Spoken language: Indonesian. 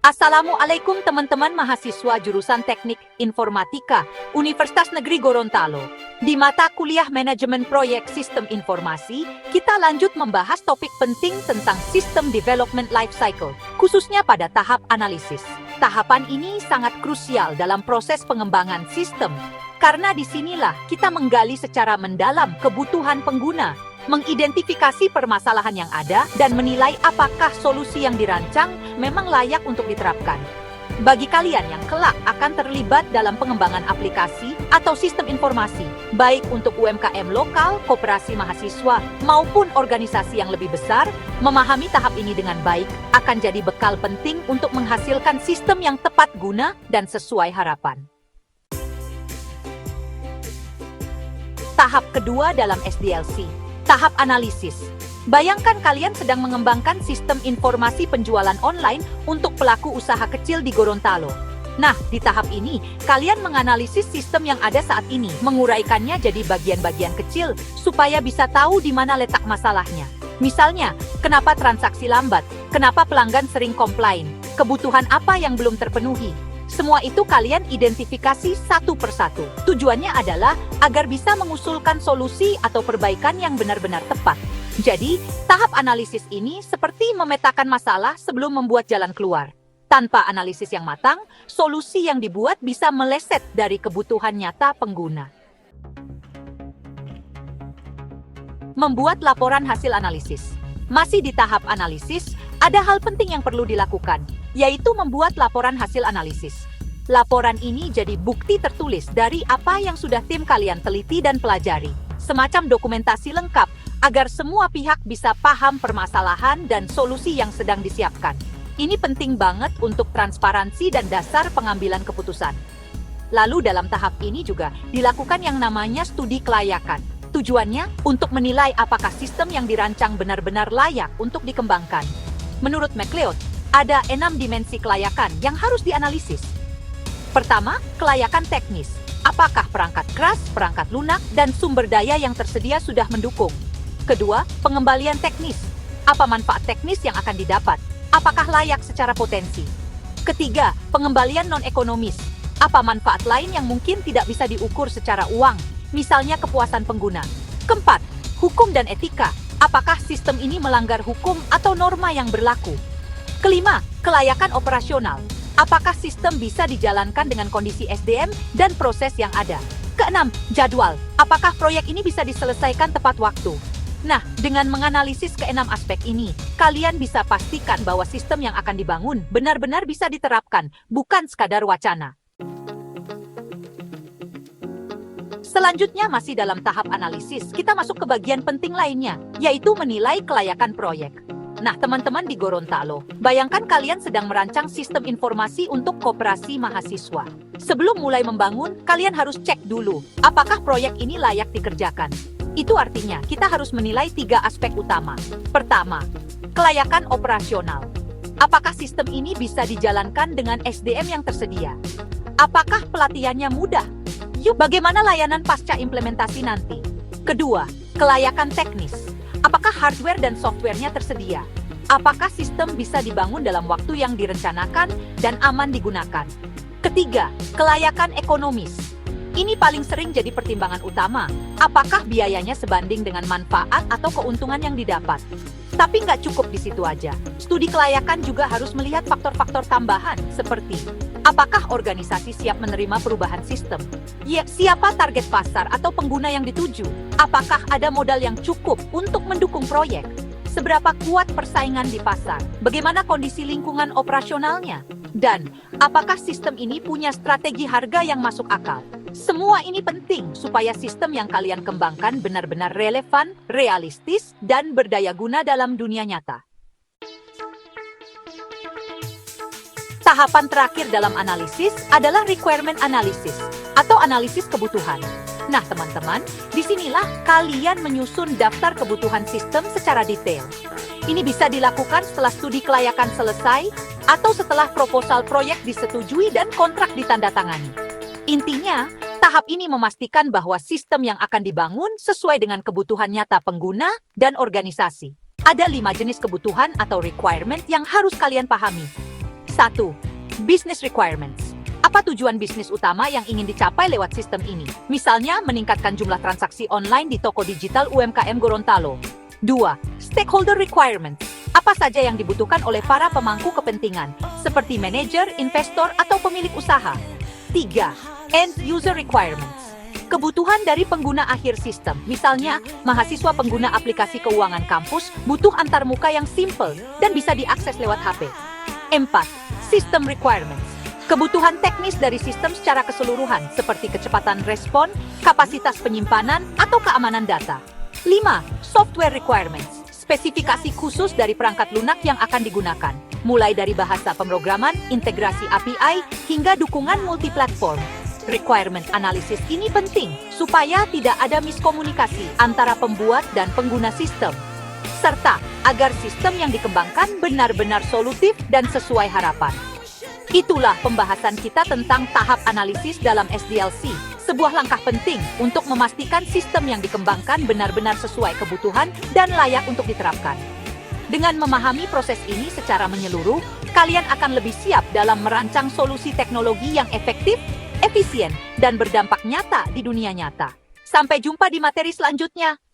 Assalamualaikum teman-teman mahasiswa jurusan Teknik Informatika Universitas Negeri Gorontalo. Di mata kuliah Manajemen Proyek Sistem Informasi, kita lanjut membahas topik penting tentang System Development Life Cycle, khususnya pada tahap analisis. Tahapan ini sangat krusial dalam proses pengembangan sistem, karena disinilah kita menggali secara mendalam kebutuhan pengguna, mengidentifikasi permasalahan yang ada, dan menilai apakah solusi yang dirancang memang layak untuk diterapkan. Bagi kalian yang kelak akan terlibat dalam pengembangan aplikasi atau sistem informasi, baik untuk UMKM lokal, koperasi mahasiswa, maupun organisasi yang lebih besar, memahami tahap ini dengan baik akan jadi bekal penting untuk menghasilkan sistem yang tepat guna dan sesuai harapan. Tahap kedua dalam SDLC, tahap analisis. Bayangkan kalian sedang mengembangkan sistem informasi penjualan online untuk pelaku usaha kecil di Gorontalo. Nah, di tahap ini, kalian menganalisis sistem yang ada saat ini, menguraikannya jadi bagian-bagian kecil, supaya bisa tahu di mana letak masalahnya. Misalnya, kenapa transaksi lambat, kenapa pelanggan sering komplain, kebutuhan apa yang belum terpenuhi. Semua itu kalian identifikasi satu persatu. Tujuannya adalah agar bisa mengusulkan solusi atau perbaikan yang benar-benar tepat. Jadi, tahap analisis ini seperti memetakan masalah sebelum membuat jalan keluar. Tanpa analisis yang matang, solusi yang dibuat bisa meleset dari kebutuhan nyata pengguna. Membuat laporan hasil analisis. Masih di tahap analisis, ada hal penting yang perlu dilakukan, yaitu membuat laporan hasil analisis. Laporan ini jadi bukti tertulis dari apa yang sudah tim kalian teliti dan pelajari, semacam dokumentasi lengkap agar semua pihak bisa paham permasalahan dan solusi yang sedang disiapkan. Ini penting banget untuk transparansi dan dasar pengambilan keputusan. Lalu dalam tahap ini juga dilakukan yang namanya studi kelayakan. Tujuannya untuk menilai apakah sistem yang dirancang benar-benar layak untuk dikembangkan. Menurut McLeod, ada 6 dimensi kelayakan yang harus dianalisis. Pertama, kelayakan teknis. Apakah perangkat keras, perangkat lunak, dan sumber daya yang tersedia sudah mendukung? Kedua, pengembalian teknis. Apa manfaat teknis yang akan didapat? Apakah layak secara potensi? Ketiga, pengembalian non-ekonomis. Apa manfaat lain yang mungkin tidak bisa diukur secara uang? Misalnya kepuasan pengguna. Keempat, hukum dan etika. Apakah sistem ini melanggar hukum atau norma yang berlaku? Kelima, kelayakan operasional. Apakah sistem bisa dijalankan dengan kondisi SDM dan proses yang ada? Keenam, jadwal. Apakah proyek ini bisa diselesaikan tepat waktu? Nah, dengan menganalisis keenam aspek ini, kalian bisa pastikan bahwa sistem yang akan dibangun benar-benar bisa diterapkan, bukan sekadar wacana. Selanjutnya masih dalam tahap analisis, kita masuk ke bagian penting lainnya, yaitu menilai kelayakan proyek. Nah, teman-teman di Gorontalo, bayangkan kalian sedang merancang sistem informasi untuk koperasi mahasiswa. Sebelum mulai membangun, kalian harus cek dulu, apakah proyek ini layak dikerjakan. Itu artinya, kita harus menilai 3 aspek utama. Pertama, kelayakan operasional. Apakah sistem ini bisa dijalankan dengan SDM yang tersedia? Apakah pelatihannya mudah? Yuk, bagaimana layanan pasca implementasi nanti? Kedua, kelayakan teknis. Apakah hardware dan softwarenya tersedia? Apakah sistem bisa dibangun dalam waktu yang direncanakan dan aman digunakan? Ketiga, kelayakan ekonomis. Ini paling sering jadi pertimbangan utama. Apakah biayanya sebanding dengan manfaat atau keuntungan yang didapat? Tapi nggak cukup di situ aja. Studi kelayakan juga harus melihat faktor-faktor tambahan seperti apakah organisasi siap menerima perubahan sistem? Siapa target pasar atau pengguna yang dituju? Apakah ada modal yang cukup untuk mendukung proyek? Seberapa kuat persaingan di pasar? Bagaimana kondisi lingkungan operasionalnya? Dan apakah sistem ini punya strategi harga yang masuk akal? Semua ini penting supaya sistem yang kalian kembangkan benar-benar relevan, realistis, dan berdaya guna dalam dunia nyata. Tahapan terakhir dalam analisis adalah requirement analysis atau analisis kebutuhan. Nah, teman-teman, disinilah kalian menyusun daftar kebutuhan sistem secara detail. Ini bisa dilakukan setelah studi kelayakan selesai atau setelah proposal proyek disetujui dan kontrak ditandatangani. Intinya, tahap ini memastikan bahwa sistem yang akan dibangun sesuai dengan kebutuhan nyata pengguna dan organisasi. Ada 5 jenis kebutuhan atau requirement yang harus kalian pahami. 1. Business requirements. Apa tujuan bisnis utama yang ingin dicapai lewat sistem ini? Misalnya, meningkatkan jumlah transaksi online di toko digital UMKM Gorontalo. 2. Stakeholder requirements. Apa saja yang dibutuhkan oleh para pemangku kepentingan, seperti manajer, investor, atau pemilik usaha. 3. End user requirements. Kebutuhan dari pengguna akhir sistem. Misalnya, mahasiswa pengguna aplikasi keuangan kampus butuh antarmuka yang simple dan bisa diakses lewat HP. 4. System requirements. Kebutuhan teknis dari sistem secara keseluruhan, seperti kecepatan respon, kapasitas penyimpanan, atau keamanan data. 5. Software requirements. Spesifikasi khusus dari perangkat lunak yang akan digunakan, mulai dari bahasa pemrograman, integrasi API, hingga dukungan multiplatform. Requirement analysis ini penting, supaya tidak ada miskomunikasi antara pembuat dan pengguna sistem, serta agar sistem yang dikembangkan benar-benar solutif dan sesuai harapan. Itulah pembahasan kita tentang tahap analisis dalam SDLC, sebuah langkah penting untuk memastikan sistem yang dikembangkan benar-benar sesuai kebutuhan dan layak untuk diterapkan. Dengan memahami proses ini secara menyeluruh, kalian akan lebih siap dalam merancang solusi teknologi yang efektif, efisien, dan berdampak nyata di dunia nyata. Sampai jumpa di materi selanjutnya.